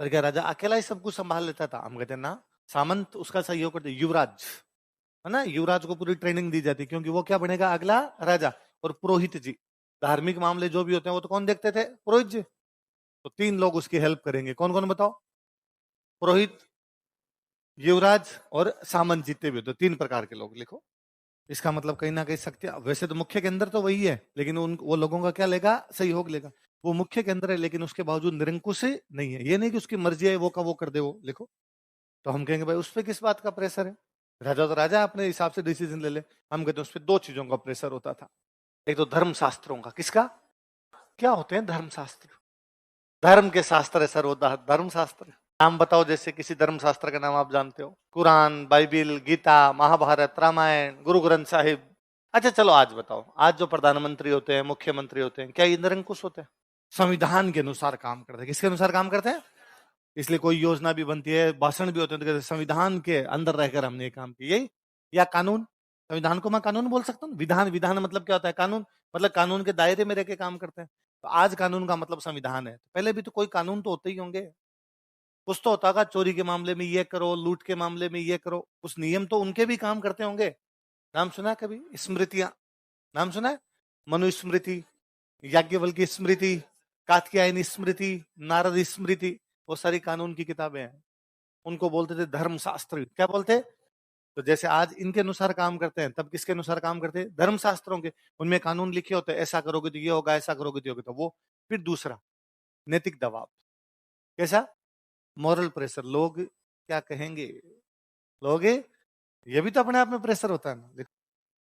पर क्या राजा अकेला ही सब कुछ संभाल लेता था? हम कहते हैं ना, सामंत उसका सहयोग करते, युवराज है ना, युवराज को पूरी ट्रेनिंग दी जाती, क्योंकि वो क्या बनेगा अगला राजा। और पुरोहित जी, धार्मिक मामले जो भी होते हैं वो तो कौन देखते थे? पुरोहित जी। तो 3 लोग उसकी हेल्प करेंगे, कौन कौन बताओ? पुरोहित, युवराज और सामंत, जितने भी होते 3 प्रकार के लोग लिखो। इसका मतलब कहीं ना कहीं सत्य, वैसे तो मुख्य के अंदर तो वही है, लेकिन उन वो लोगों का क्या लेगा? सहयोग लेगा। वो मुख्य के अंदर है, लेकिन उसके बावजूद निरंकुश नहीं है। ये नहीं कि उसकी मर्जी है वो का वो कर दे, वो लिखो। तो हम कहेंगे भाई उस पर किस बात का प्रेशर है? राजा तो राजा अपने हिसाब से डिसीजन ले ले। हम कहते हैं उस पर 2 चीजों का प्रेशर होता था। एक तो धर्म शास्त्रों का। किसका? क्या होते हैं धर्म शास्त्र? धर्म के शास्त्र है सर, वो धर्म शास्त्र। नाम बताओ, जैसे किसी धर्म शास्त्र का नाम आप जानते हो? कुरान, बाइबिल, गीता, महाभारत, रामायण, गुरु ग्रंथ साहिब। अच्छा चलो आज बताओ, आज जो प्रधानमंत्री होते हैं, मुख्यमंत्री होते हैं, क्या ये निरंकुश होते हैं? संविधान के अनुसार काम करते हैं। किसके अनुसार काम करते हैं? इसलिए कोई योजना भी बनती है, भाषण भी होते हैं, तो कहते हैं संविधान के अंदर रहकर हमने ये काम किया। यही, या कानून। संविधान को मैं कानून बोल सकता हूँ। विधान, विधान मतलब क्या होता है? कानून। मतलब कानून के दायरे में रह के काम करते हैं। तो आज कानून का मतलब संविधान है। पहले भी तो कोई कानून तो होते ही होंगे। कुछ तो होता होगा, चोरी के मामले में ये करो, लूट के मामले में ये करो, कुछ नियम तो उनके भी काम करते होंगे। नाम सुना है कभी? स्मृतियां, नाम सुना है? मनुस्मृति, याज्ञवल्क्य स्मृति, कात्यायनी स्मृति, नारद स्मृति, वो सारी कानून की किताबें हैं। उनको बोलते थे धर्मशास्त्र। क्या बोलते? तो जैसे आज इनके अनुसार काम करते हैं, तब किसके अनुसार काम करते हैं? धर्मशास्त्रों के। उनमें कानून लिखे होते हैं, ऐसा करोगे तो ये होगा, ऐसा करोगे तो ये होगा। तो वो फिर दूसरा, नैतिक दबाव। कैसा? Moral pressure. लोग क्या कहेंगे? लोग, ये भी तो अपने आप में प्रेशर होता है ना। देखो,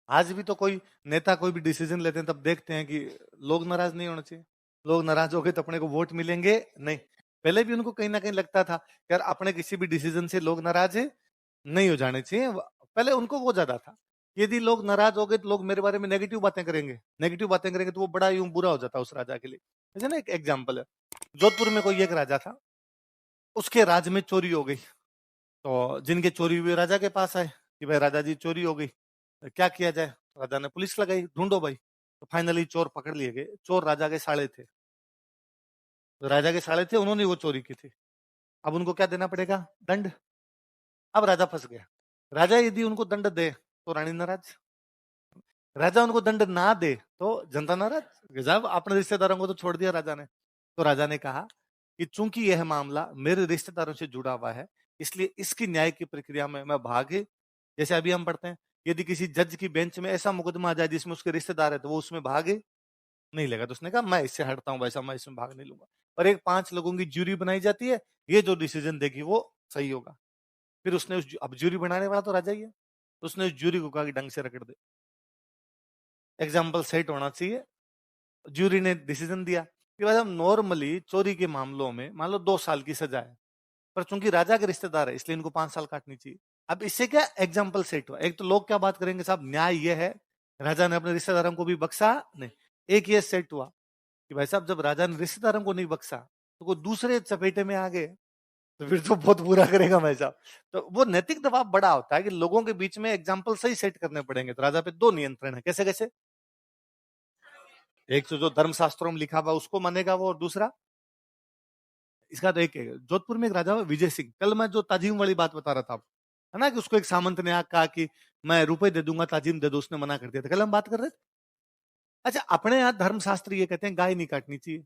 आज भी तो कोई नेता कोई भी डिसीजन लेते हैं, तब देखते हैं कि लोग नाराज नहीं होने चाहिए। लोग नाराज हो गए तो अपने को वोट मिलेंगे नहीं। पहले भी उनको कहीं ना कहीं लगता था यार अपने किसी भी डिसीजन से लोग नाराज नहीं हो जाने चाहिए। पहले उनको वो ज्यादा था, यदि लोग नाराज हो गए तो लोग मेरे बारे में नेगेटिव बातें करेंगे, नेगेटिव बातें करेंगे तो वो बड़ा यूं बुरा हो जाता उस राजा के लिए। जैसे ना एक एग्जाम्पल है, जोधपुर में कोई एक राजा था, उसके राज में चोरी हो गई। तो जिनके चोरी हुई राजा के पास आए कि भाई राजा जी चोरी हो गई, क्या किया जाए? तो राजा ने पुलिस लगाई, ढूंढो भाई। तो फाइनली चोर पकड़ लिए गए। चोर राजा के साले थे। तो राजा के साले थे, उन्होंने वो चोरी की थी। अब उनको क्या देना पड़ेगा? दंड। अब राजा फंस गया। राजा यदि उनको दंड दे तो रानी नाराज, राजा उनको दंड ना दे तो जनता नाराज। साहब अपने रिश्तेदारों को तो छोड़ दिया राजा ने। तो राजा ने कहा कि चूंकि यह मामला मेरे रिश्तेदारों से जुड़ा हुआ है, इसलिए इसकी न्याय की प्रक्रिया में मैं भाग, जैसे अभी हम पढ़ते हैं, यदि किसी जज की बेंच में ऐसा मुकदमा आ जाए जिसमें उसके रिश्तेदार है, तो वो उसमें भाग नहीं लेगा। तो उसने कहा मैं इससे हटता हूं, वैसा मैं इसमें भाग नहीं लूंगा। और एक 5 लोगों की ज्यूरी बनाई जाती है, ये जो डिसीजन देगी वो सही होगा। फिर उसने अब ज्यूरी बनाने वाला तो राजा ही है, तो उसने उस ज्यूरी को कहा कि ढंग से रगड़ दे, एग्जाम्पल सेट होना चाहिए। ज्यूरी ने डिसीजन दिया कि भाई हम नॉर्मली चोरी के मामलों में मान लो 2 साल की सजा है, पर चूंकि राजा के रिश्तेदार है इसलिए इनको 5 साल काटनी चाहिए। अब इससे क्या एग्जाम्पल सेट हुआ? एक तो लोग क्या बात करेंगे, साहब न्याय ये है, राजा ने अपने रिश्तेदारों को भी बख्शा नहीं। एक ये सेट हुआ कि भाई साहब जब राजा ने रिश्तेदारों को नहीं बख्शा तो कोई दूसरे चपेटे में आ गए, तो फिर तो बहुत बुरा करेगा भाई साहब। तो वो नैतिक दबाव बड़ा होता है कि लोगों के बीच में एग्जाम्पल सही सेट करने पड़ेंगे। तो राजा पे 2 नियंत्रण है। कैसे कैसे? एक तो जो धर्मशास्त्रों में लिखा हुआ उसको मानेगा वो, और दूसरा इसका तो एक है। जोधपुर में एक राजा हुआ विजय सिंह। कल मैं जो ताजीम वाली बात बता रहा था, है ना, कि उसको एक सामंत ने आके कहा कि मैं रुपए दे दूंगा, ताजीम दे दो, उसने मना कर दिया था। कल हम बात कर रहे थे। अच्छा, अपने यहाँ धर्मशास्त्र ये कहते हैं गाय नहीं काटनी चाहिए,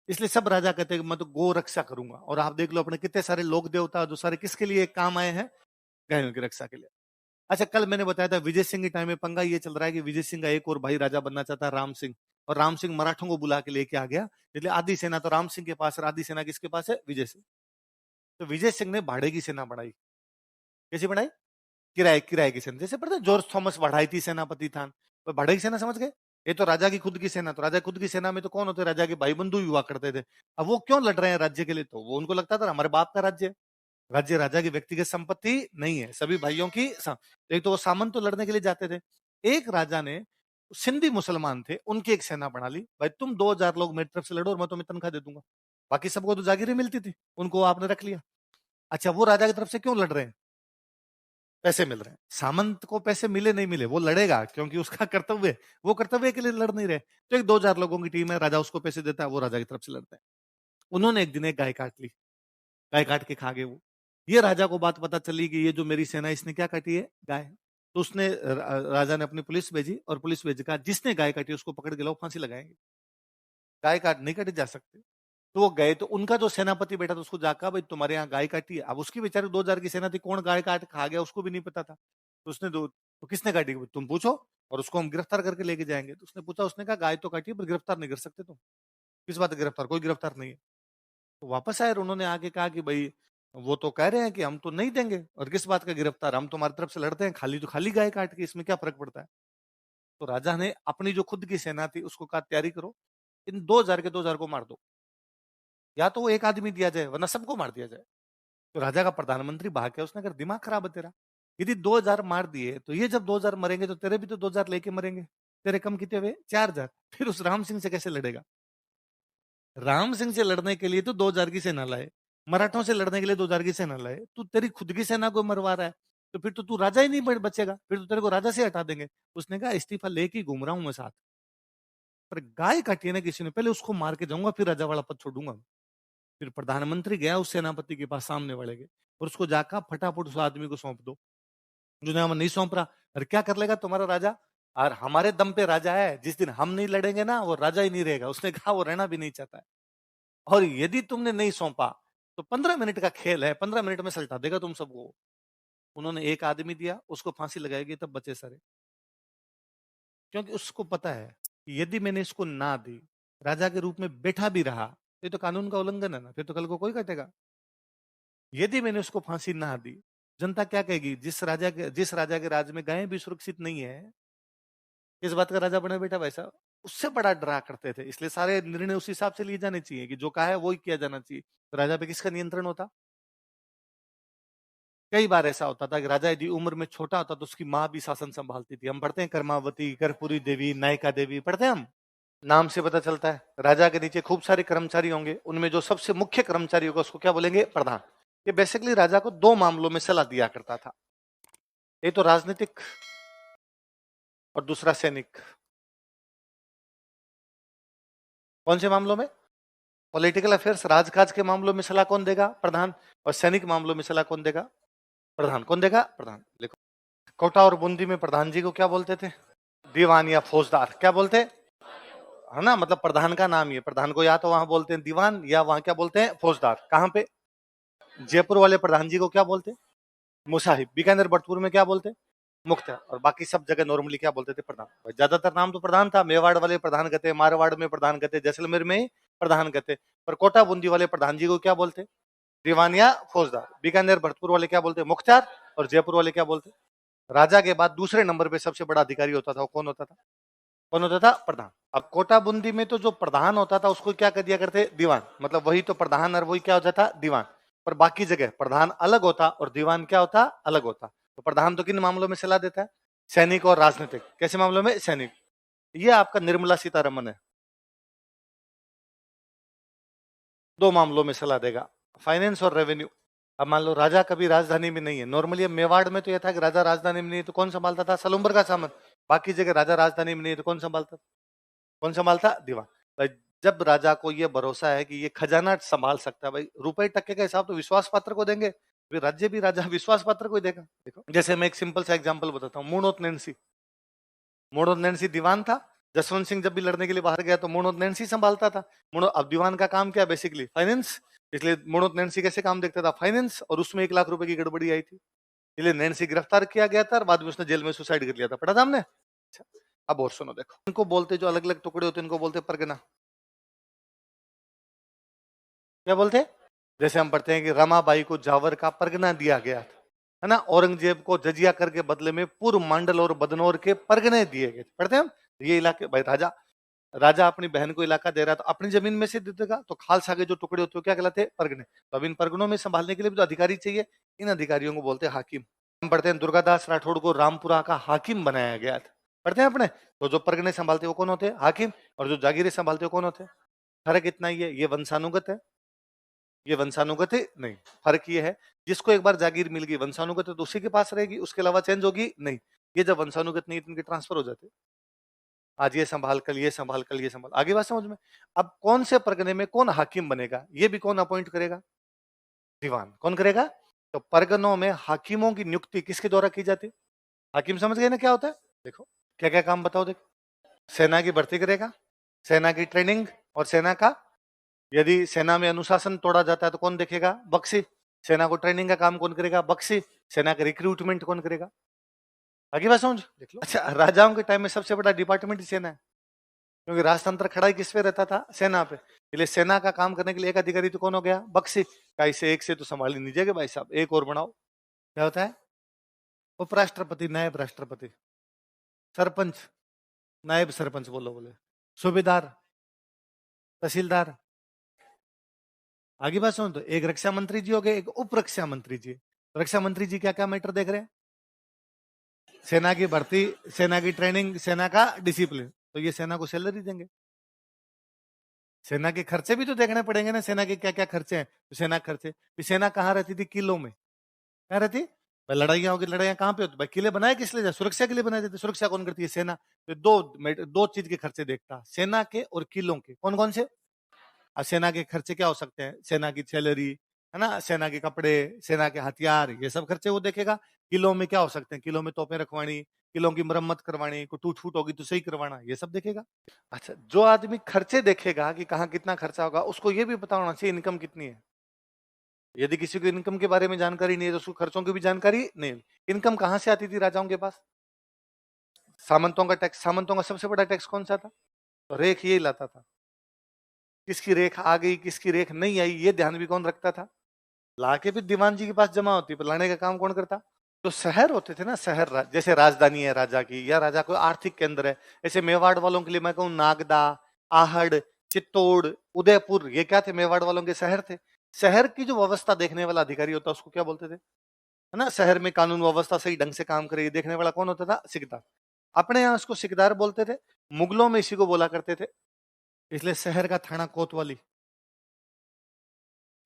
इसलिए सब राजा कहते हैं कि मैं तो गो रक्षा करूंगा। और आप देख लो अपने कितने सारे लोक देवता जो सारे किसके लिए काम आए हैं? गायों की रक्षा के लिए। अच्छा, कल मैंने बताया था विजय सिंह के टाइम में पंगा ये चल रहा है कि विजय सिंह का एक और भाई राजा बनना चाहता है, राम सिंह। और राम सिंह मराठों को बुला के लेके आ गया, इसलिए आधी सेना तो राम सिंह के पास और आधी सेना किसके पास है? विजय सिंह। तो विजय सिंह ने भाड़े की सेना बढ़ाई। कैसी बढ़ाई? किराए किराए की सेना। जैसे पता है जॉर्ज थॉमस बढ़ाई थी सेनापति था, तो भाड़े की सेना समझ गए? ये तो राजा की खुद की सेना। तो राजा खुद की सेना में तो कौन होते? राजा के भाई बंधु ही हुआ करते थे। अब वो क्यों लड़ रहे हैं राज्य के लिए? तो वो उनको लगता था हमारे बाप का राज्य है। राज्य राजा की व्यक्तिगत संपत्ति नहीं है, सभी भाइयों की एक तो वो सामंत तो लड़ने के लिए जाते थे। एक राजा ने, सिंधी मुसलमान थे, उनकी एक सेना बना ली। भाई तुम 2,000 लोग मेरी तरफ से लड़ो और मैं तुम्हें तनख्वाह दे दूंगा। बाकी सबको तो जागीरें मिलती थी, उनको आपने रख लिया। अच्छा, वो राजा की तरफ से क्यों लड़ रहे हैं? पैसे मिल रहे हैं। सामंत को पैसे मिले नहीं मिले वो लड़ेगा, क्योंकि उसका कर्तव्य है। वो कर्तव्य के लिए लड़ नहीं रहे। तो एक 2,000 लोगों की टीम है, राजा उसको पैसे देता है, वो राजा की तरफ से लड़ता है। उन्होंने एक दिन एक गाय काट ली। गाय काट के खा गए वो। ये राजा को बात पता चली कि ये जो मेरी सेना इसने क्या काटी है, गाय। तो उसने राजा ने अपनी पुलिस भेजी और पुलिस भेज कहा जिसने गाय काटी उसको पकड़ के लाओ, फांसी लगाएंगे। गाय काट नहीं काटी जा सकते। तो वो गए, तो उनका जो सेनापति बैठा था उसको जाकर, भाई तुम्हारे यहाँ गाय काटी है। अब उसकी बेचारे 2000 की सेना थी, कौन गाय काट खा गया उसको भी नहीं पता था। तो उसने दो, तो किसने काटी तुम पूछो और उसको हम गिरफ्तार करके लेके जाएंगे। तो उसने पूछा, उसने कहा गाय तो काटी है पर गिरफ्तार नहीं कर सकते तुम। किस बात है गिरफ्तार, कोई गिरफ्तार नहीं है। तो वापस आए और उन्होंने आके कहा कि भाई वो तो कह रहे हैं कि हम तो नहीं देंगे, और किस बात का गिरफ्तार, हम तुम्हारी तरफ से लड़ते हैं, खाली तो खाली गाय काट के, इसमें क्या फर्क पड़ता है। तो राजा ने अपनी जो खुद की सेना थी उसको कहा तैयारी करो, इन 2000 के 2000 को मार दो, या तो वो एक आदमी दिया जाए वरना सबको मार दिया जाए। तो राजा का प्रधानमंत्री भाग गया, उसने कहा दिमाग खराब है तेरा, यदि 2000 मार दिए तो ये जब 2000 मरेंगे तो तेरे भी तो 2000 लेके मरेंगे, तेरे कम कितने हुए 4000, फिर उस राम सिंह से कैसे लड़ेगा। राम सिंह से लड़ने के लिए तो 2000 की सेना लाए, मराठों से लड़ने के लिए 2000 की सेना लाए, तू तेरी खुद की सेना को मरवा रहा है, तो फिर तो तू राजा ही नहीं बचेगा, फिर तो तेरे को राजा से हटा देंगे। उसने कहा इस्तीफा लेके घूम रहा हूं मैं साथ, पर गाय काटी है ना किसी ने, पहले उसको मार के जाऊंगा फिर राजा वाला पद छोड़ूंगा। फिर प्रधानमंत्री गया उस सेनापति के पास, सामने वाले के, और उसको जाकर फटाफट उस आदमी को सौंप दो। जो नाम नहीं सौंप रहा, अरे क्या कर लेगा तुम्हारा राजा, और हमारे दम पे राजा है, जिस दिन हम नहीं लड़ेंगे ना वो राजा ही नहीं रहेगा। उसने कहा वो रहना भी नहीं चाहता है, और यदि तुमने नहीं सौंपा तो 15 मिनट का खेल है, 15 मिनट में सल्टा देगा तुम सबको। उन्होंने एक आदमी दिया, उसको फांसी लगाएगी तब बचे सारे, क्योंकि उसको पता है कि यदि मैंने इसको ना दी, राजा के रूप में बैठा भी रहा, तो ये तो कानून का उल्लंघन है ना, फिर तो कल को कोई कटेगा। यदि मैंने उसको फांसी ना दी, जनता क्या कहेगी, जिस राजा के राज में गायें भी सुरक्षित नहीं है, किस बात का राजा बने बेटा वैसा। उससे बड़ा डरा करते थे, इसलिए सारे निर्णय उस हिसाब से लिए जाने चाहिए कि जो कहा है वो ही किया जाना चाहिए। तो राजा पे किसका नियंत्रण होता। कई बार ऐसा होता था कि राजा यदि उम्र में छोटा होता तो उसकी माँ भी शासन संभालती थी। हम पढ़ते हैं कर्मावती, कर्पूरी देवी, नायिका देवी, पढ़ते हैं हम। नाम से पता चलता है राजा के नीचे खूब सारे कर्मचारी होंगे, उनमें जो सबसे मुख्य कर्मचारी होगा उसको क्या बोलेंगे, प्रधान। ये बेसिकली राजा को दो मामलों में सलाह दिया करता था, एक तो राजनीतिक और दूसरा सैनिक। कौन से मामलों में, पॉलिटिकल अफेयर्स, राजकाज के मामलों में सलाह कौन देगा, प्रधान। और सैनिक मामलों में सलाह कौन देगा, प्रधान। कौन देगा, प्रधान। देखो कोटा और बूंदी में प्रधान जी को क्या बोलते थे, दीवान या फौजदार, क्या बोलते है ना, मतलब प्रधान का नाम ही है। प्रधान को या तो वहां बोलते हैं दीवान या वहां क्या बोलते हैं, फौजदार। कहां पे, जयपुर वाले प्रधान जी को क्या बोलते, मुसाहिब। बीकानेर बटपुर में क्या बोलते, मुख्तार। और बाकी सब जगह नॉर्मली क्या बोलते थे, प्रधान। ज्यादातर नाम तो प्रधान था, मेवाड़ वाले प्रधान कहते, मारवाड़ में प्रधान कहते, जैसलमेर में प्रधान कहते। पर कोटा बूंदी वाले प्रधान जी को क्या बोलते, दीवान या फौजदार। बीकानेर भरतपुर वाले क्या बोलते, मुख्तार। और जयपुर वाले क्या बोलते, राजा के बाद दूसरे नंबर पे सबसे बड़ा अधिकारी होता था, वो कौन होता था, कौन होता था, प्रधान। अब कोटा बूंदी में तो जो प्रधान होता था उसको क्या कर दिया करते, दीवान, मतलब वही तो प्रधान और वही क्या होता था, दीवान। पर बाकी जगह प्रधान अलग होता और दीवान क्या होता, अलग होता। तो प्रधान तो किन मामलों में सलाह देता है, सैनिक और राजनीतिक। कैसे मामलों में, सैनिक। ये आपका निर्मला सीतारमन है, दो मामलों में सलाह देगा, फाइनेंस और रेवेन्यू। अब मान लो राजा कभी राजधानी में नहीं है, नॉर्मली मेवाड़ में तो यह था कि राजा राजधानी में नहीं है तो कौन संभालता था, सलुम्बर का सामंत। बाकी जगह राजा राजधानी में नहीं है तो कौन संभालता, कौन संभालता, दीवान। भाई जब राजा को यह भरोसा है कि ये खजाना संभाल सकता है, भाई रुपए टक्के का हिसाब तो विश्वास पात्र को देंगे, फिर राज्य भी राजा विश्वास पात्र को ही देगा। देखो जैसे मैं एक सिंपल सा एग्जांपल बताता हूँ, मूणोत नैन्सी। मूणोत नैन्सी दीवान था, जसवंत सिंह जब भी लड़ने के लिए बाहर गया तो मूणोत नैन्सी संभालता था। अब दीवान का काम क्या, बेसिकली फाइनेंस, इसलिए मूणोत नैन्सी कैसे काम देखता था, फाइनेंस। और उसमें 1 लाख रुपए की गड़बड़ी आई थी, इसलिए नैन्सी गिरफ्तार किया गया था और बाद में उसने जेल में सुसाइड कर लिया था, पढ़ा था हमने। अच्छा, अब और सुनो, देखो इनको बोलते, जो अलग अलग टुकड़े होते हैं इनको बोलते परगना। क्या बोलते, जैसे हम पढ़ते हैं कि रमाबाई को जावर का परगना दिया गया था, है ना। औरंगजेब को जजिया कर के बदले में पूर्व मंडल और बदनौर के परगने दिए गए, पढ़ते हैं हम। ये इलाके, भाई राजा राजा अपनी बहन को इलाका दे रहा था, अपनी जमीन में से दे देगा, तो खालसा के जो टुकड़े होते हैं क्या कहलाते हैं, परगने। तो अब इन परगनों में संभालने के लिए भी तो अधिकारी चाहिए, इन अधिकारियों को बोलते हैं हाकिम। हम पढ़ते हैं दुर्गादास राठौड़ को रामपुरा का हाकिम बनाया गया था, पढ़ते हैं अपने। तो जो परगने संभालते हैं वो कौन होते हैं, हाकिम। और जो जागीरें संभालते हैं कौन होते हैं। फर्क इतना ही है, ये वंशानुगत है, ये वंशानुगत है नहीं। फर्क ये है, जिसको एक बार जागीर मिल गई वंशानुगत है तो उसी के पास रहेगी, उसके अलावा चेंज होगी नहीं। ये जब वंशानुगत नहीं, इनके ट्रांसफर हो जाते, आज ये संभाल, कल ये संभाल, कल ये संभाल, आगे बात समझ में। अब कौन से परगने में कौन हाकिम बनेगा, ये भी कौन अपॉइंट करेगा, दीवान। कौन करेगा? तो परगनों में हाकिमों की नियुक्ति किसके द्वारा की जाती? हाकिम समझ गए ना क्या होता है? देखो क्या क्या काम बताओ। देखो, सेना की भर्ती करेगा, सेना की ट्रेनिंग, और सेना का, यदि सेना में अनुशासन तोड़ा जाता है तो कौन देखेगा? बख्शी। सेना को ट्रेनिंग का काम कौन करेगा? बख्शी। सेना का रिक्रूटमेंट कौन करेगा? आगे बात समझ देख लो। अच्छा, राजाओं के टाइम में सबसे बड़ा डिपार्टमेंट ही सेना है, क्योंकि राजतंत्र खड़ा ही किस पे रहता था? सेना पे। इसलिए सेना का काम करने के लिए एक अधिकारी तो कौन हो गया? बख्शी। का इसे एक से तो संभाल ही नहीं जाएगा भाई साहब, एक और बनाओ। क्या होता है? उपराष्ट्रपति, नायब राष्ट्रपति, सरपंच, नायब सरपंच, बोलो बोले, सूबेदार, तहसीलदार। आगे बात सुनो, तो एक रक्षा मंत्री जी हो गए, एक उप रक्षा मंत्री जी। रक्षा मंत्री जी क्या क्या मैटर देख रहे हैं? सेना की भर्ती, सेना की ट्रेनिंग, सेना का डिसिप्लिन। तो ये सेना को सैलरी देंगे। सेना के खर्चे भी तो देखने पड़ेंगे ना, सेना के क्या क्या खर्चे हैं। तो सेना खर्चे, सेना कहाँ रहती थी? किलों में। कहाँ रहती? भाई लड़ाइयाँ होगी, लड़ाइयाँ कहाँ पे होती? भाई किले बनाए किस लिए? सुरक्षा के लिए बनाए जाते। सुरक्षा कौन करती है? सेना। तो दो चीज के खर्चे देखता, सेना के और किलों के। कौन कौन से? सेना के खर्चे क्या हो सकते हैं? सेना की सैलरी, है ना, सेना के कपड़े, सेना के हथियार, ये सब खर्चे वो देखेगा। किलों में क्या हो सकते हैं? किलों में तोपें रखवानी, किलों की मरम्मत करवानी, कोई टूट फूट होगी तो सही करवाना, ये सब देखेगा। अच्छा, जो आदमी खर्चे देखेगा कि कहाँ कितना खर्चा होगा, उसको ये भी पता होना चाहिए इनकम कितनी है। यदि किसी को इनकम के बारे में जानकारी नहीं है तो उसको खर्चों की भी जानकारी नहीं। इनकम कहाँ से आती थी राजाओं के पास? सामंतों का टैक्स। सामंतों का सबसे बड़ा टैक्स कौन सा था? तो रेख यही लाता था। किसकी रेख आ गई, किसकी रेख नहीं आई, ये ध्यान भी कौन रखता था? लाके फिर दीवान जी के पास जमा होती, पर लाने का काम कौन करता? तो शहर होते थे ना, शहर, जैसे राजधानी है राजा की, या राजा को आर्थिक केंद्र है। ऐसे मेवाड़ वालों के लिए मैं कहूँ नागदा, आहड़, चित्तौड़, उदयपुर, ये क्या थे? मेवाड़ वालों के शहर थे। शहर की जो व्यवस्था देखने वाला अधिकारी होता, उसको क्या बोलते थे? है ना, शहर में कानून व्यवस्था सही ढंग से काम करे, ये देखने वाला कौन होता था? सिकदार। अपने यहाँ उसको सिकदार बोलते थे, मुगलों में इसी को बोला करते थे। इसलिए शहर का थाना कोतवाली।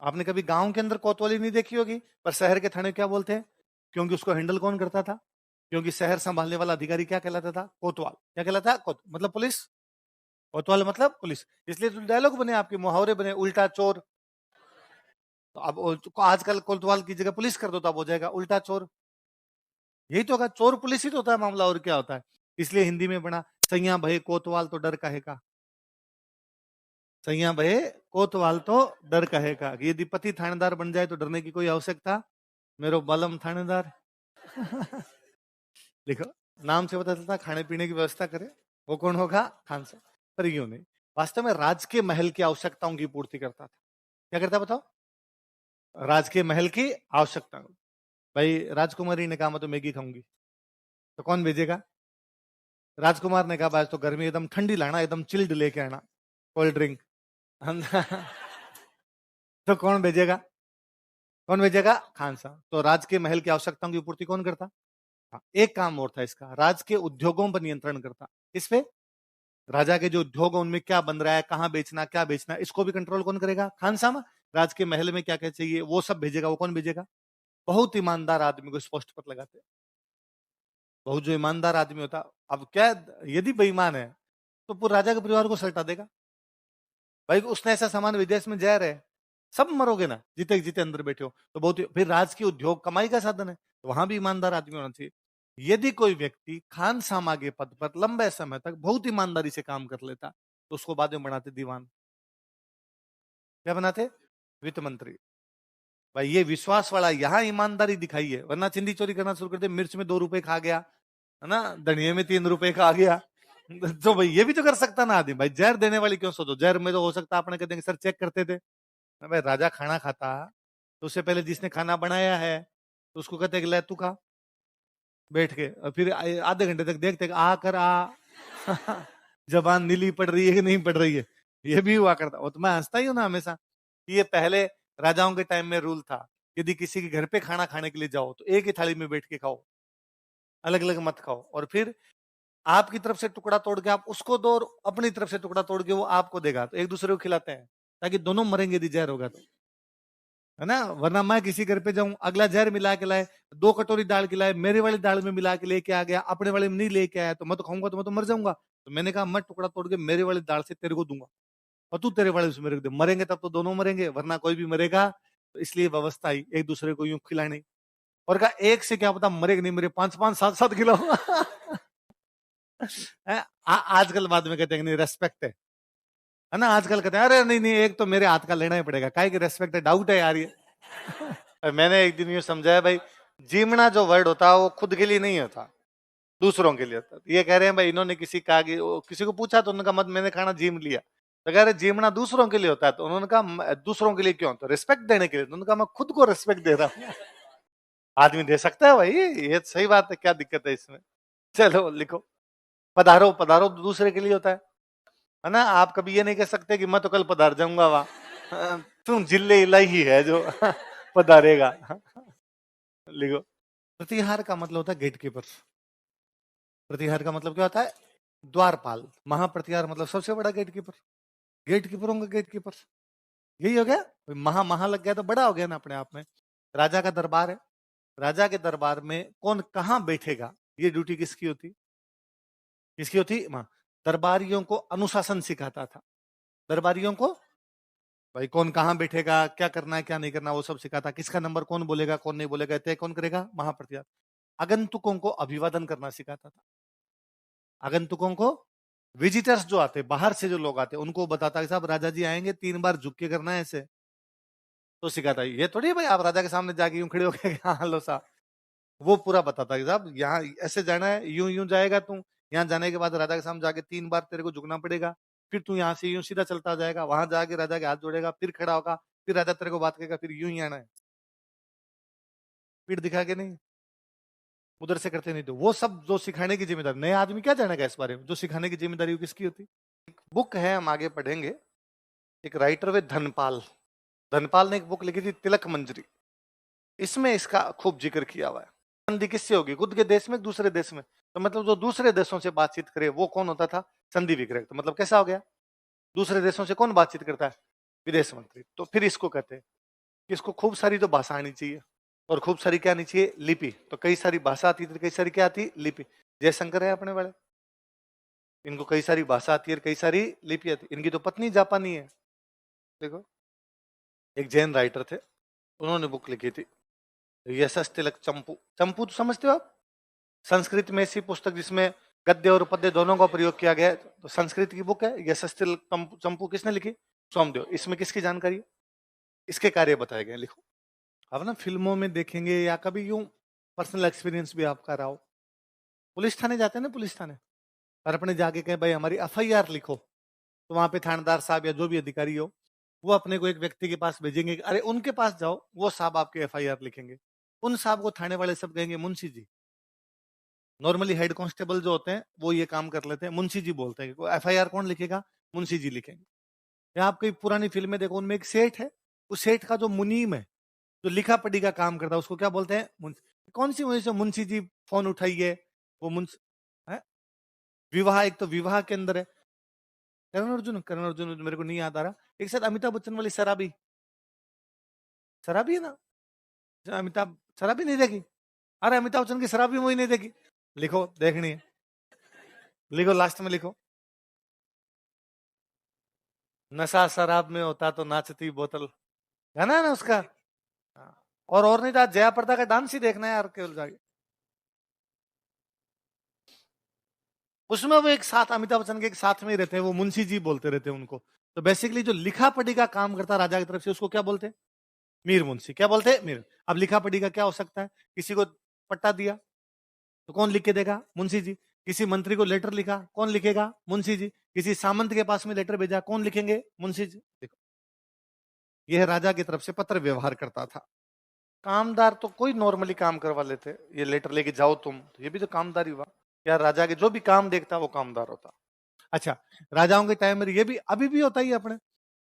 आपने कभी गांव के अंदर कोतवाली नहीं देखी होगी, पर शहर के थाने क्या बोलते हैं? क्योंकि उसको हैंडल कौन करता था? क्योंकि शहर संभालने वाला अधिकारी क्या कहलाता था? कोतवाल। क्या कहलाता? मतलब पुलिस। कोतवाल मतलब पुलिस। इसलिए तो डायलॉग बने, आपके मुहावरे बने, उल्टा चोर। तो अब आजकल कोतवाल की जगह पुलिस कर दो तो अब हो जाएगा उल्टा चोर। यही तो होगा, चोर पुलिस ही तो होता है मामला, और क्या होता है? इसलिए हिंदी में बना, सैया भये कोतवाल तो डर काहे का। सैया भये कोतवाल तो डर काहे का। यदि पति थानेदार बन जाए तो डरने की कोई आवश्यकता। मेरो बलम थानेदार। देखो, नाम से पता चलता खाने पीने की व्यवस्था करे, वो कौन होगा? खान साहब। पर यूं नहीं, वास्तव में राज के महल की आवश्यकताओं की पूर्ति करता था। क्या करता बताओ? राज के महल की आवश्यकता। भाई राजकुमारी ने कहा मैं तो मैगी खाऊंगी, तो कौन भेजेगा? राजकुमार ने कहा भाई तो गर्मी एकदम ठंडी लाना, एकदम चिल्ड लेके आना, कोल्ड ड्रिंक। तो कौन भेजेगा? कौन भेजेगा? खान साहब। तो राज के महल की आवश्यकताओं की पूर्ति कौन करता? हाँ, एक काम और था इसका, राज के उद्योगों पर नियंत्रण करता। इस पे, राजा के जो उद्योग है उनमें क्या बन रहा है, कहाँ बेचना, क्या बेचना, इसको भी कंट्रोल कौन करेगा? खान साहब। राज के महल में क्या क्या चाहिए वो सब भेजेगा। वो कौन भेजेगा? बहुत ईमानदार आदमी को स्पष्ट पत्र लगाते। बहुत जो ईमानदार आदमी होता, अब क्या, यदि बेईमान है तो पूरे राजा के परिवार को सल्टा देगा। भाई उसने ऐसा सामान, विदेश में जहर है, सब मरोगे ना, जीते जीते अंदर बैठे हो। तो बहुत, फिर राज की उद्योग कमाई का साधन है, तो वहां भी ईमानदार आदमी होना चाहिए। यदि कोई व्यक्ति खान सामा के पद पर लंबे समय तक बहुत ईमानदारी से काम कर लेता तो उसको बाद में बनाते दीवान। क्या बनाते? वित्त मंत्री। भाई ये विश्वास वाला, यहाँ ईमानदारी दिखाई है, वरना चिंदी चोरी करना शुरू कर दे, मिर्च में 2 रुपए खा गया, है ना, धनिये में 3 रुपए खा गया। तो भाई ये भी तो कर सकता ना आदमी। भाई जहर देने वाली क्यों सोचो? जहर में तो हो सकता अपने कहते हैं सर चेक करते थे। भाई राजा खाना खाता तो उससे पहले जिसने खाना बनाया है तो उसको कहते कि ले तू खा, बैठ के, और फिर आधे घंटे तक देखते आ कर आ। जबान नीली पड़ रही है कि नहीं पड़ रही है, ये भी हुआ करता। वो तो मैं हंसता ही हूँ ना हमेशा। ये पहले राजाओं के टाइम में रूल था, यदि किसी के घर पे खाना खाने के लिए जाओ तो एक ही थाली में बैठ के खाओ, अलग अलग मत खाओ। और फिर आपकी तरफ से टुकड़ा तोड़ के आप उसको दो, और अपनी तरफ से टुकड़ा तोड़ के वो आपको देगा, तो एक दूसरे को खिलाते हैं, ताकि दोनों मरेंगे यदि जहर होगा तो, है ना। वरना मैं किसी घर पे जाऊं, अगला जहर मिला के लाए, 2 कटोरी दाल खिलाए, मेरे वाली दाल में मिला के लेके आ गया, अपने वाले में नहीं लेके आया, तो मैं तो खाऊंगा तो मैं तो मर जाऊंगा। तो मैंने कहा मैं टुकड़ा तोड़ के मेरे वाली दाल से तेरे को दूंगा, और तू तेरे वाले से मेरे को दे, मरेंगे तब तो दोनों मरेंगे, वरना कोई भी मरेगा तो इसलिए व्यवस्था आई एक दूसरे को यूं खिलाने, और कहा एक से क्या पता मरे कि नहीं मरे, 5-5 7-7 किलो। आजकल बाद में कहते हैं नहीं रेस्पेक्ट है ना, आजकल कहते हैं अरे नहीं नहीं एक तो मेरे हाथ का लेना ही पड़ेगा, काहे की रेस्पेक्ट है, डाउट है यार ये। मैंने एक दिन यूं समझाया भाई, जीमना जो वर्ड होता है वो खुद के लिए नहीं होता, दूसरों के लिए होता है। ये कह रहे हैं भाई इन्होंने किसी कहा कि किसी को पूछा तो उन्होंने कहा मत मैंने खाना जीम लिया, तो कह रहे जीमना दूसरों के लिए होता है, तो उन्होंने कहा दूसरों के लिए क्यों, तो रिस्पेक्ट देने के लिए, तो उन्होंने कहा मैं खुद को रिस्पेक्ट दे रहा हूँ। आदमी दे सकता है भाई, ये सही बात है, क्या दिक्कत है इसमें। चलो लिखो, पधारो पधारो तो दूसरे के लिए होता है ना। आप कभी ये नहीं कह सकते कि मैं तो कल पधार जाऊंगा वहां, तुम जिले इलाही है जो पधारेगा। लिखो, प्रतिहार का मतलब होता है गेटकीपर। प्रतिहार का मतलब क्या होता है, द्वारपाल। महाप्रतिहार मतलब सबसे बड़ा गेटकीपर, गेटकीपरों का गेटकीपर, यही हो गया। महा लग गया तो बड़ा हो गया ना अपने आप में। राजा का दरबार है, राजा के दरबार में कौन कहां बैठेगा, ये ड्यूटी किसकी होती, किसकी होती, दरबारियों को अनुशासन सिखाता था। दरबारियों को भाई कौन कहां बैठेगा, क्या करना है क्या नहीं करना, वो सब सिखाता। किसका नंबर कौन बोलेगा कौन नहीं बोलेगा, तय कौन करेगा, महाप्रतिहार। आगंतुकों को अभिवादन करना सिखाता था। आगंतुकों को, विजिटर्स जो आते बाहर से जो लोग आते उनको बताता कि साहब राजा जी आएंगे 3 बार झुक के करना है ऐसे, तो सिखाता। ये थोड़ी भाई आप राजा के सामने जाके यूं खड़े होके हाँ हेलो साहब, वो पूरा बताता कि साहब यहाँ ऐसे जाना है, यूं यूं जाएगा तू, यहाँ जाने के बाद राजा के सामने जाके 3 बार तेरे को झुकना पड़ेगा, फिर तू यहाँ से यूं सीधा चलता जाएगा, वहां जाके राजा के हाथ जोड़ेगा, फिर खड़ा होगा, फिर राजा तेरे को बात करेगा, फिर यूं ही आना है, पीठ दिखा के नहीं, उधर से करते नहीं। तो वो सब जो सिखाने की जिम्मेदारी, नया आदमी क्या जानेगा इस बारे में, जो सिखाने की जिम्मेदारी किसकी होती। एक बुक है हम आगे पढ़ेंगे, एक राइटर वे धनपाल, धनपाल ने एक बुक लिखी थी तिलक मंजरी, इसमें इसका खूब जिक्र किया हुआ है। संधि किससे होगी, खुद के देश में दूसरे देश में, तो मतलब जो दूसरे देशों से बातचीत करे वो कौन होता था, संधि विग्रह। तो मतलब कैसा हो गया, दूसरे देशों से कौन बातचीत करता है, विदेश मंत्री। तो फिर इसको कहते हैं कि इसको खूब सारी तो भाषा आनी चाहिए, और खूब सारी क्या आनी चाहिए, लिपि। तो कई सारी भाषा आती थी, कई सारी क्या आती, लिपि। जयशंकर है अपने वाले, इनको कई सारी भाषा आती है, कई सारी लिपि आती। इनकी तो पत्नी जापानी है। देखो, एक जैन राइटर थे, उन्होंने बुक लिखी थी यशस तिलक चंपू। चंपू तो समझते हो आप, संस्कृत में ऐसी पुस्तक जिसमें गद्य और पद्य दोनों का प्रयोग किया गया है, तो संस्कृत की बुक है यशस तिलक चंपू। किसने लिखी, सोमदेव। इसमें किसकी जानकारी है, इसके कार्य बताए गए। लिखो, अब ना फिल्मों में देखेंगे या कभी यूं पर्सनल एक्सपीरियंस भी आपका रहा हो, पुलिस थाने जाते हैं ना, पुलिस थाने, और अपने जाके कहें भाई हमारी एफआईआर लिखो, तो वहां पे थानेदार साहब या जो भी अधिकारी हो वो अपने को एक व्यक्ति के पास भेजेंगे, अरे उनके पास जाओ, वो साहब आपके एफआईआर लिखेंगे। उन साहब को थाने वाले सब कहेंगे Munshi ji. Normally head constable जो होते हैं वो ये काम कर लेते हैं, मुंशी जी बोलते हैं। एफआईआर कौन लिखेगा, मुंशी जी लिखेंगे। या आप कोई पुरानी फिल्में देखो, उनमें एक सेठ है, उस सेठ का जो मुनीम है, जो लिखा पढ़ी का काम करता है, उसको क्या बोलते हैं, कौन सी वजह से मुंशी जी फोन उठाइए, वो मुंशी है। विवाह, एक तो विवाह के अंदर है, करण अर्जुन मेरे को नहीं याद आ रहा, एक साथ अमिताभ बच्चन वाली शराबी, शराबी है ना, अमिताभ शराबी नहीं देखी, अरे अमिताभ बच्चन की शराबी मूवी नहीं देखी, लिखो देखनी है, लिखो लास्ट में लिखो, नशा शराब में होता तो नाचती बोतल, गाना है ना उसका। हाँ। और नहीं था, जया प्रदा का डांस ही देखना है यार केवल जाके, उसमें वो एक साथ अमिताभ बच्चन के एक साथ में ही रहते हैं, वो मुंशी जी बोलते रहते हैं उनको। तो बेसिकली जो लिखा पढ़ी का काम करता राजा की तरफ से उसको क्या बोलते हैं, मीर मुंशी। क्या बोलते हैं, मीर। अब लिखा पढ़ी का क्या हो सकता है, किसी को पट्टा दिया तो कौन लिख के देगा, मुंशी जी। किसी मंत्री को लेटर लिखा, कौन लिखेगा, मुंशी जी। किसी सामंत के पास में लेटर भेजा, कौन लिखेंगे, मुंशी जी। देखो, यह राजा की तरफ से पत्र व्यवहार करता था। कामदार तो कोई नॉर्मली काम करवा लेते, ये लेटर लेके जाओ तुम, तो ये भी तो कामदार ही हुआ यार। राजा के जो भी काम देखता वो कामदार होता। अच्छा, राजाओं के टाइम में ये भी अभी भी होता ही है अपने,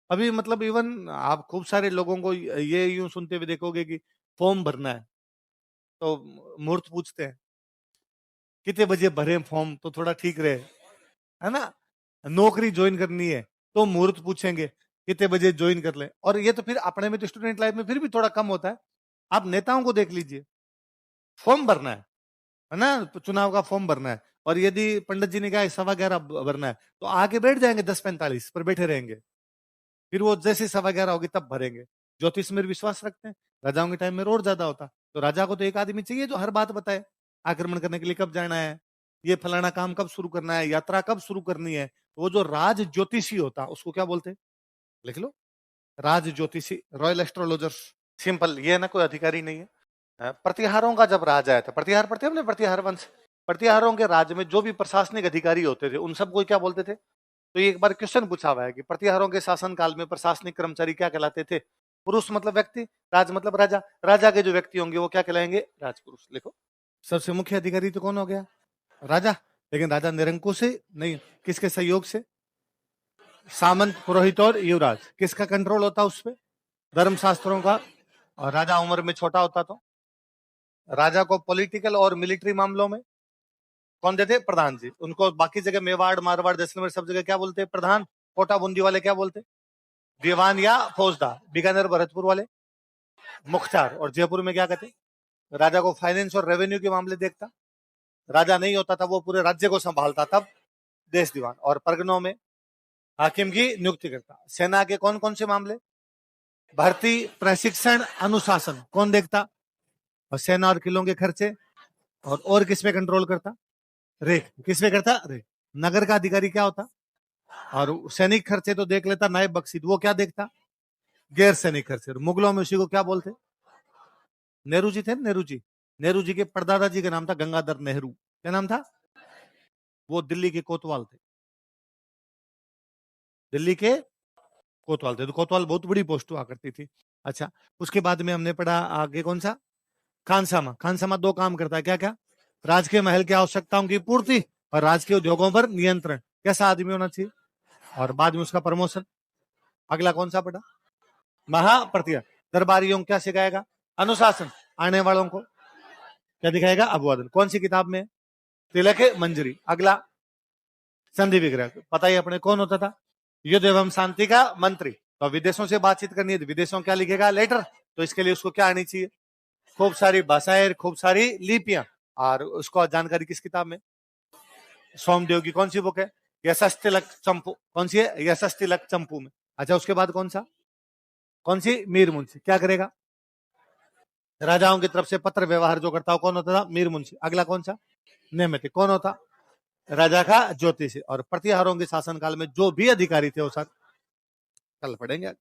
अभी मतलब इवन आप खूब सारे लोगों को ये यूं सुनते हुए देखोगे कि फॉर्म भरना है तो मुहूर्त पूछते हैं, कितने बजे भरे फॉर्म तो थोड़ा ठीक रहे, है ना। नौकरी ज्वाइन करनी है तो मुहूर्त पूछेंगे, कितने बजे ज्वाइन कर ले। और ये तो फिर अपने में तो स्टूडेंट लाइफ में फिर भी थोड़ा कम होता है। आप नेताओं को देख लीजिए, फॉर्म भरना है ना, तो चुनाव का फॉर्म भरना है, और यदि पंडित जी ने कहा 11:15 भरना है तो आगे बैठ जाएंगे 10:45 पर बैठे रहेंगे, फिर वो जैसे 11:15 होगी तब भरेंगे। ज्योतिष में विश्वास रखते हैं। राजाओं के टाइम में और ज्यादा होता। तो राजा को तो एक आदमी चाहिए जो हर बात बताए, आक्रमण करने के लिए कब जाना है, ये फलाना काम कब शुरू करना है, यात्रा कब शुरू करनी है। तो वो जो राज ज्योतिषी होता उसको क्या बोलते हैं, लिख लो, राज ज्योतिषी, रॉयल एस्ट्रोलॉजर। सिंपल, ये ना कोई अधिकारी नहीं है। प्रतिहारों का जब राज आया था, प्रतिहार पढ़ते हमने, प्रतिहार वंश, प्रतिहारों के राज्य में जो भी प्रशासनिक अधिकारी होते थे उन सबको क्या बोलते थे। तो ये एक बार क्वेश्चन पूछा हुआ है कि प्रतिहारों के शासन काल में प्रशासनिक कर्मचारी क्या कहलाते थे। पुरुष मतलब व्यक्ति, राज मतलब राजा, राजा के जो व्यक्ति होंगे वो क्या कहलाएंगे, राजपुरुष। लिखो, सबसे मुख्य अधिकारी तो कौन हो गया, राजा। लेकिन राजा निरंकुश से नहीं, किसके सहयोग से, सामंत, पुरोहित और युवराज। किसका कंट्रोल होता उस पर, धर्मशास्त्रों का। और राजा उम्र में छोटा होता तो राजा को पॉलिटिकल और मिलिट्री मामलों में कौन देते, प्रधान जी। उनको बाकी जगह मेवाड़, मारवाड़, जैसलमेर सब जगह क्या बोलते, प्रधान। कोटा बूंदी वाले क्या बोलते, दीवान या फौजदार। बीकानेर भरतपुर वाले मुख्तार। और जयपुर में क्या कहते, राजा को फाइनेंस और रेवेन्यू के मामले देखता। राजा नहीं होता था वो पूरे राज्य को संभालता, तब देश दीवान। और परगनों में हाकिम की नियुक्ति करता। सेना के कौन कौन से मामले, भर्ती, प्रशिक्षण, अनुशासन कौन देखता। और सेना और किलों के खर्चे। और किस पे कंट्रोल करता, रेख। किस पे करता, रेख। नगर का अधिकारी क्या होता, और सैनिक खर्चे तो देख लेता नायब बख्शी, वो क्या देखता, गैर सैनिक खर्चे। मुगलों में उसी को क्या बोलते, नेहरू जी थे, नेहरू जी। नेहरू जी के परदादा जी का नाम था गंगाधर नेहरू। क्या नाम था, वो दिल्ली के कोतवाल थे, दिल्ली के कोतवाल थे। तो कोतवाल बहुत बड़ी पोस्ट हुआ करती थी। अच्छा, उसके बाद में हमने पढ़ा आगे कौन सा, खानसामा। खानसामा दो काम करता है, क्या क्या, राजकीय महल की आवश्यकताओं की पूर्ति और राजकीय उद्योगों पर नियंत्रण। कैसा आदमी होना चाहिए, और बाद में उसका प्रमोशन। अगला कौन सा पढ़ा, महाप्रतिहार। दरबारियों को क्या सिखाएगा, अनुशासन। आने वालों को क्या दिखाएगा, अभिवादन। कौन सी किताब में, तिलक मंजरी। अगला संधि विग्रह, पता ही अपने कौन होता था, युद्ध एवं शांति का मंत्री। तो विदेशों से बातचीत करनी है तो विदेशों क्या लिखेगा, लेटर। तो इसके लिए उसको क्या आनी चाहिए, खूब सारी भाषाएं, खूब सारी लिपियां। और उसको जानकारी किस किताब में, सोमदेव की कौन सी बुक है, यशस्तिलक चंपू। कौन सी है, यशस्तिलक चंपू में। अच्छा, उसके बाद कौन सा, कौन सी, मीर मुंशी। क्या करेगा, राजाओं की तरफ से पत्र व्यवहार जो करता हो कौन होता था, मीर मुंशी। अगला कौन सा, नैमित्तिक। कौन होता, राजा का ज्योतिषी। और प्रतिहारों के शासनकाल में जो भी अधिकारी थे वो सब कल पढ़ेंगे।